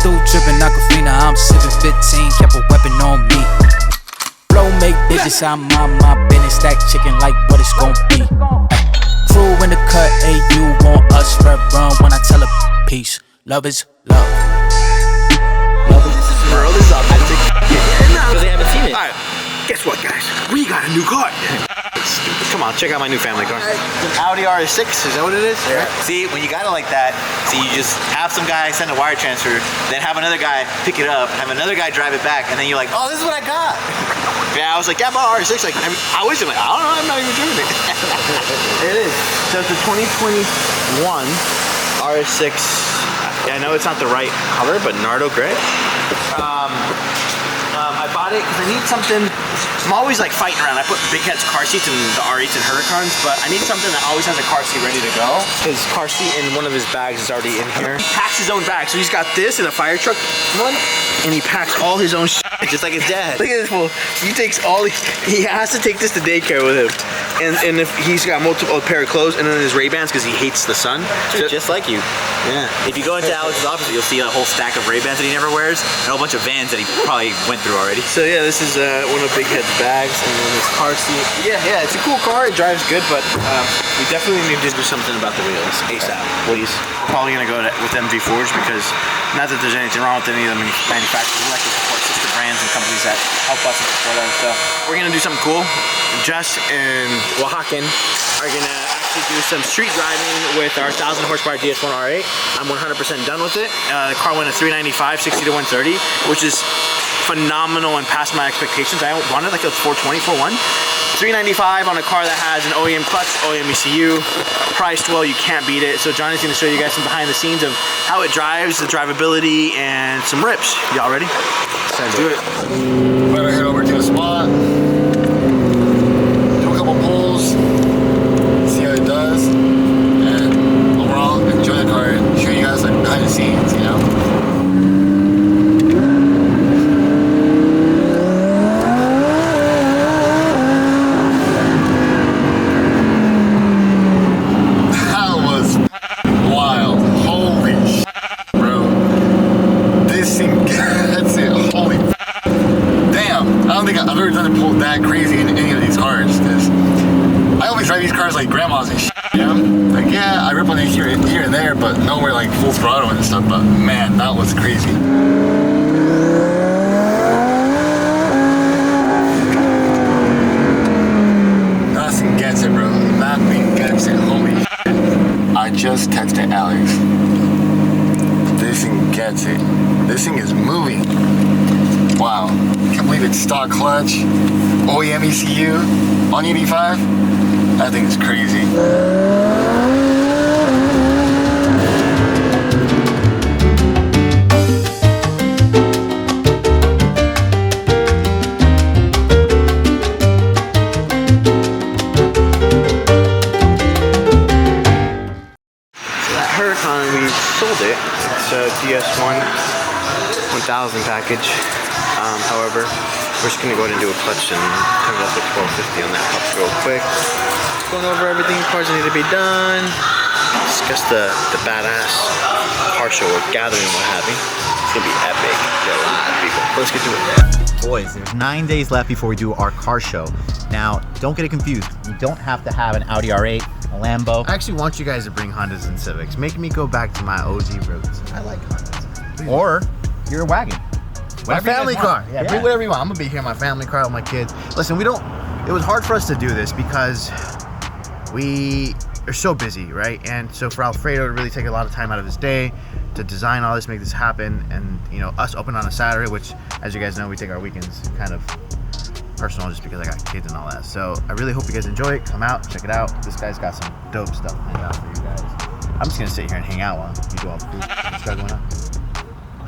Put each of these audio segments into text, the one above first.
through dripping Aquafina, I'm sipping 15, kept a weapon on me. Flow make bitches, I'm on my business, stack chicken like what it's gon' be. Crew in the cut, hey, you want us, red run when I tell a peace. Love is love. Love is bro, this is authentic. Because they haven't seen it. Alright, guess what, guys? We got a new car. Stupid. Come on, check out my new family car. Audi RS6, is that what it is? Yeah. See, when you got it like that, see, you just have some guy send a wire transfer, then have another guy pick it up, have another guy drive it back, and then you're like, oh, this is what I got. Yeah, I was like, yeah, I bought RS6. Like, I was like, I don't know, I'm not even driven it. It is. So it's a 2021 RS6. I know it's not the right color, but Nardo gray. I bought it because I need something. I'm always like fighting around. I put big heads car seats in the R8s and Huracans, but I need something that always has a car seat ready to go. His car seat in one of his bags is already in here. He packs his own bag, so he's got this in a fire truck one, and he packs all his own shit, just like his dad. Look at this fool. He takes all. He has to take this to daycare with him, and if he's got multiple pair of clothes and then his Ray-Bans because he hates the sun. Dude, just like you. Yeah. If you go into Alex's office, you'll see a whole stack of Ray-Bans that he never wears, and a whole bunch of Vans that he probably went through already. So yeah, this is one of Big Head's bags, and then his car seat. Yeah, it's a cool car. It drives good, but we definitely need to do something about the wheels ASAP, please. We're probably gonna go with MV4s because not that there's anything wrong with any of them manufacturers. We like to support sister brands and companies that help us and support them. So we're gonna do something cool. Jess and Huracan are gonna actually do some street driving with our 1000 horsepower DS1 R8. I'm 100% done with it. The car went at 395, 60 to 130, which is phenomenal and past my expectations. I wanted like a 420, 4.1. 395 on a car that has an OEM clutch, OEM ECU, priced well, you can't beat it. So Johnny's gonna show you guys some behind the scenes of how it drives, the drivability, and some rips. Y'all ready? Let's do it. We're gonna head over to the spot, do a couple pulls, see how it does, and overall enjoy the car, show you guys like behind the scenes, you know? I've never done a pull that crazy in any of these cars because I always drive these cars like grandmas and shit, you know? Like, yeah, I rip on it here and there, but nowhere like full throttle and stuff. But man, that was crazy. Nothing gets it, bro. Nothing gets it. Holy shit. I just texted Alex. This thing gets it. This thing is moving. Wow, can't believe it's stock clutch, OEM ECU on 85. That thing is crazy. So that Huracan, we sold it. It's a DS1 1000 package. However, we're just gonna go ahead and do a clutch and turn it up to 1250 on that pup real quick. Going over everything, cars that need to be done. Discuss the badass car show or gathering, what have you. It's gonna be epic. Get a lot of people. Let's get to it. Boys, there's 9 days left before we do our car show. Now, don't get it confused. You don't have to have an Audi R8, a Lambo. I actually want you guys to bring Hondas and Civics. Make me go back to my OG roots. I like Hondas. Or your wagon. My family car. Yeah, bring whatever you want. I'm gonna be here in my family car with my kids. Listen, it was hard for us to do this because we are so busy, right? And so for Alfredo to really take a lot of time out of his day to design all this, make this happen, and you know, us open on a Saturday, which as you guys know, we take our weekends kind of personal just because I got kids and all that. So I really hope you guys enjoy it. Come out, check it out. This guy's got some dope stuff planned out for you guys. I'm just gonna sit here and hang out while you do all the food. What's going on?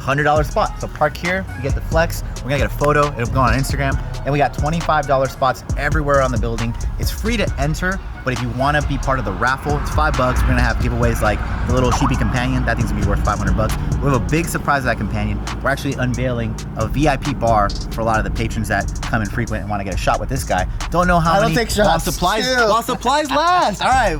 $100 spot. So park here, you get the flex. We're gonna get a photo, it'll go on Instagram. And we got $25 spots everywhere on the building. It's free to enter, but if you wanna be part of the raffle, it's $5. We're gonna have giveaways like the little sheepy companion. That thing's gonna be worth $500. We have a big surprise of that companion. We're actually unveiling a VIP bar for a lot of the patrons that come in frequent and wanna get a shot with this guy. Don't know how many. Take shots. While supplies last. All right,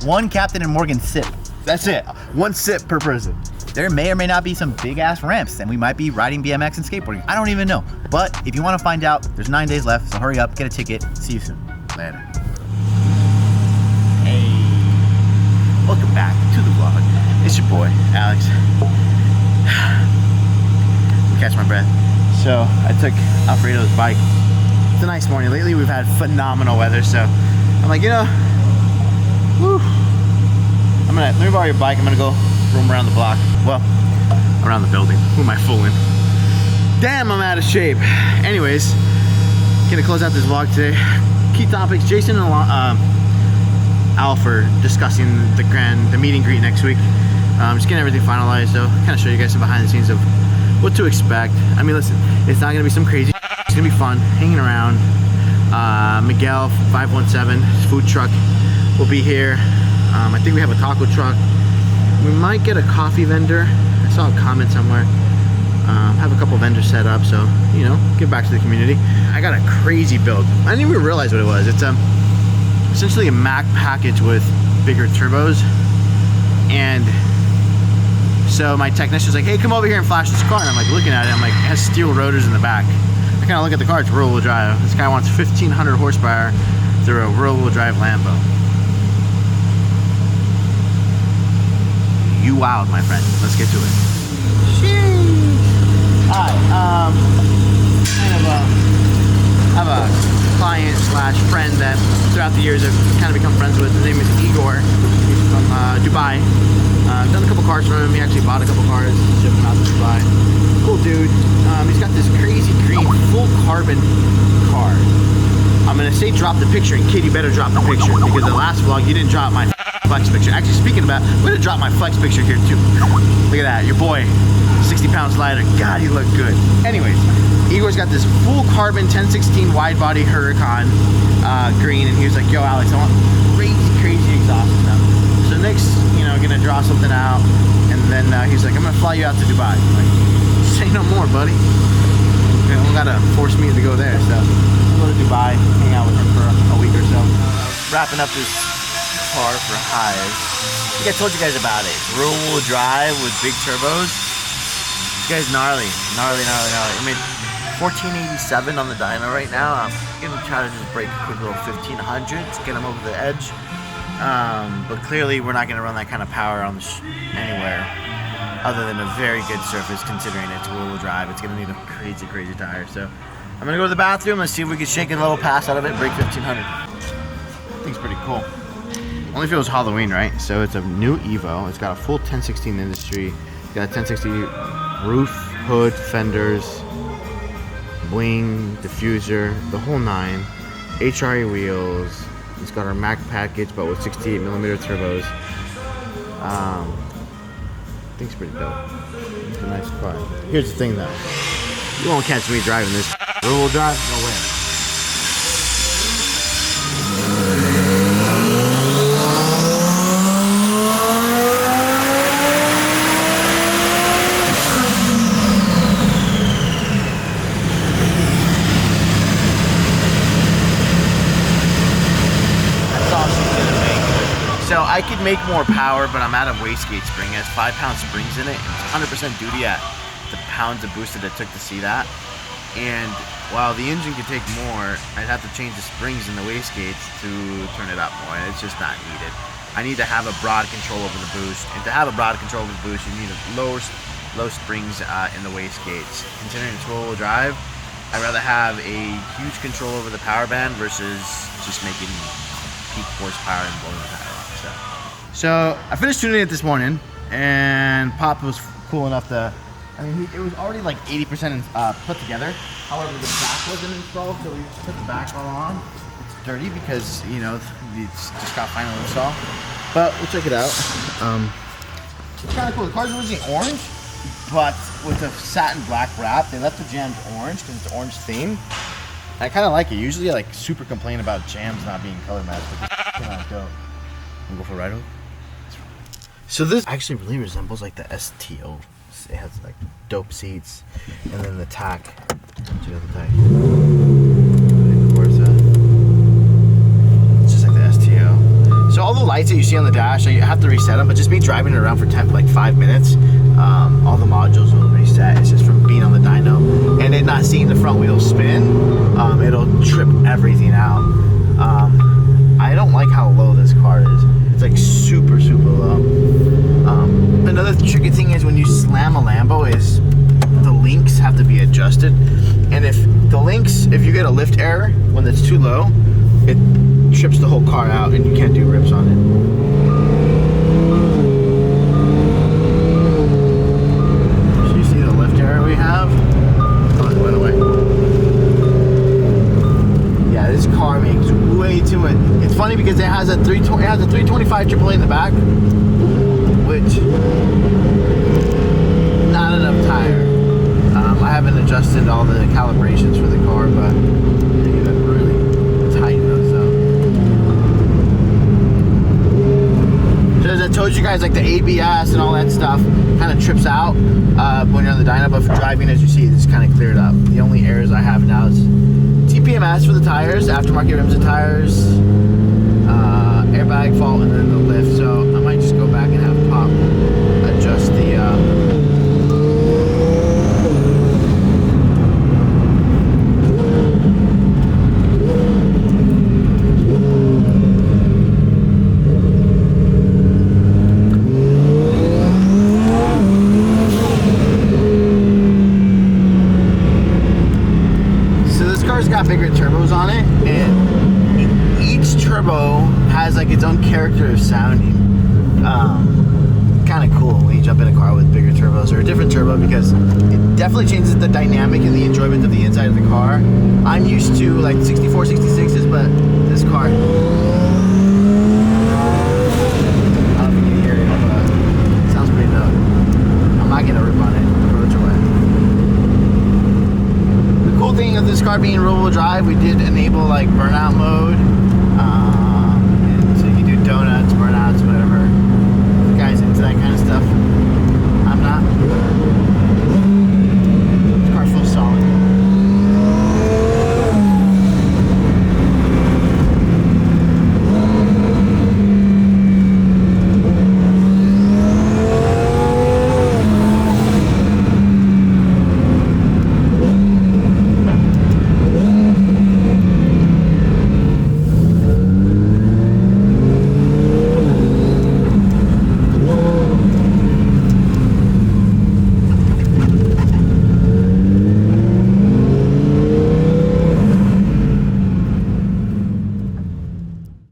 one Captain and Morgan sip. That's it. One sip per person. there may or may not be some big ass ramps and we might be riding BMX and skateboarding. I don't even know. But if you want to find out, there's 9 days left, so hurry up, get a ticket. See you soon. Later. Hey, welcome back to the vlog. It's your boy, Alex. Catch my breath. So I took Alfredo's bike. It's a nice morning. Lately we've had phenomenal weather, so I'm like, you know, whew, let me borrow your bike. I'm gonna go roam around the block. Well, around the building. Who am I fooling? Damn, I'm out of shape. Anyways, gonna close out this vlog today. Key topics: Jason and Alf are discussing the meet and greet next week. Just getting everything finalized, so kind of show you guys some behind the scenes of what to expect. I mean, listen, it's not gonna be some crazy. It's gonna be fun, hanging around. Miguel 5OOWHP, his food truck, will be here. I think we have a taco truck. We might get a coffee vendor. I saw a comment somewhere. Have a couple vendors set up, so you know, give back to the community. I got a crazy build. I didn't even realize what it was. It's essentially a Mac package with bigger turbos, and so my technician's like, hey, come over here and flash this car. And I'm like looking at it, I'm like, it has steel rotors in the back. I kind of look at the car, it's rear-wheel drive. This guy wants 1,500 horsepower through a rear-wheel drive Lambo. You wowed, my friend. Let's get to it. Hi, I have a client slash friend that throughout the years I've kind of become friends with. His name is Igor. He's from Dubai. I've done a couple cars for him. He actually bought a couple cars, shipped them out to Dubai. Cool dude. He's got this crazy green full carbon car. I'm gonna say drop the picture, and kid, you better drop the picture, because the last vlog you didn't drop my flex picture. Actually, speaking about, I'm gonna drop my flex picture here too. Look at that, your boy, 60 pounds lighter. God, he looked good. Anyways, Igor's got this full carbon 1016 wide body Huracan green, and he was like, yo Alex, I want crazy exhaust stuff. So next, you know, gonna draw something out, and then he's like, I'm gonna fly you out to Dubai. I'm like, say no more, buddy. You don't gotta force me to go there. So I'll go to Dubai, hang out with him for a week or so. Wrapping up this car for Hive. I think I told you guys about it. Rear-wheel drive with big turbos. This guy's gnarly. I made 1487 on the dyno right now. I'm gonna try to just break a quick little 1500 to get him over the edge. But clearly we're not gonna run that kind of power on anywhere other than a very good surface, considering it's rear-wheel drive. It's gonna need a crazy tire. So I'm gonna go to the bathroom. Let's see if we can shake a little pass out of it, break 1500. I think it's pretty cool. Only feels Halloween, right? So it's a new Evo. It's got a full 1016 industry. It's got a 1060 roof, hood, fenders, bling, diffuser, the whole nine. HRE wheels. It's got our Mac package, but with 68mm turbos. I think it's pretty dope. It's a nice car. Here's the thing though. You won't catch me driving this rear-wheel drive, no way. So I could make more power, but I'm out of wastegate spring. It has 5-pound springs in it, and it's 100% duty at the pounds of boost that it took to see that. And while the engine could take more, I'd have to change the springs in the wastegates to turn it up more, and it's just not needed. I need to have a broad control over the boost, and to have a broad control over the boost, you need a low springs in the wastegates. Considering it's rear-wheel drive, I'd rather have a huge control over the power band versus just making peak horsepower and blowing the tire off. So I finished tuning it this morning, and Pop was cool enough to, I mean, it was already like 80% put together. However, the back wasn't installed, so we put the back all on. It's dirty because, you know, it's just got final install. But we'll check it out. It's kind of cool. The car's originally orange, but with a satin black wrap, they left the jams orange because it's orange theme. I kind of like it. Usually I like super complain about jams not being color matched, but this came out dope. Wanna go for a ride over? So this actually really resembles like the STO. It has like dope seats, and then the tack. Check out the tack. It's just like the STO. So all the lights that you see on the dash, you have to reset them. But just me driving it around for 5 minutes, All the modules will reset. It's just from being on the dyno and it not seeing the front wheels spin. It'll trip everything out. I don't like how low this car is. It's like super low. Another tricky thing is when you slam a Lambo is the links have to be adjusted, and if you get a lift error when it's too low, it trips the whole car out and you can't do rips on it. So you see the lift error we have? Oh, it went away. Yeah, this car makes way too much. It's funny because it has a 325 AAA in the back, which not enough tire. I haven't adjusted all the calibrations for the car, but you gotta really tighten those up. So as I told you guys, like the ABS and all that stuff kind of trips out when you're on the dyno, but for driving, as you see, it's kind of cleared up. The only errors I have now is TPMS for the tires, aftermarket rims and tires, airbag fault, and then the lift. So I might just go back and have Pop adjust the got bigger turbos on it, and each turbo has like its own character of sounding. Kind of cool when you jump in a car with bigger turbos or a different turbo, because it definitely changes the dynamic and the enjoyment of the inside of the car. I'm used to like 64, 66s, but this car, I don't know if you can hear it, but it sounds pretty dope. I'm not gonna rip on it. Approach away. Cool thing of this car being rear-wheel drive, we did enable like burnout mode, and so you can do donuts, burnouts, whatever.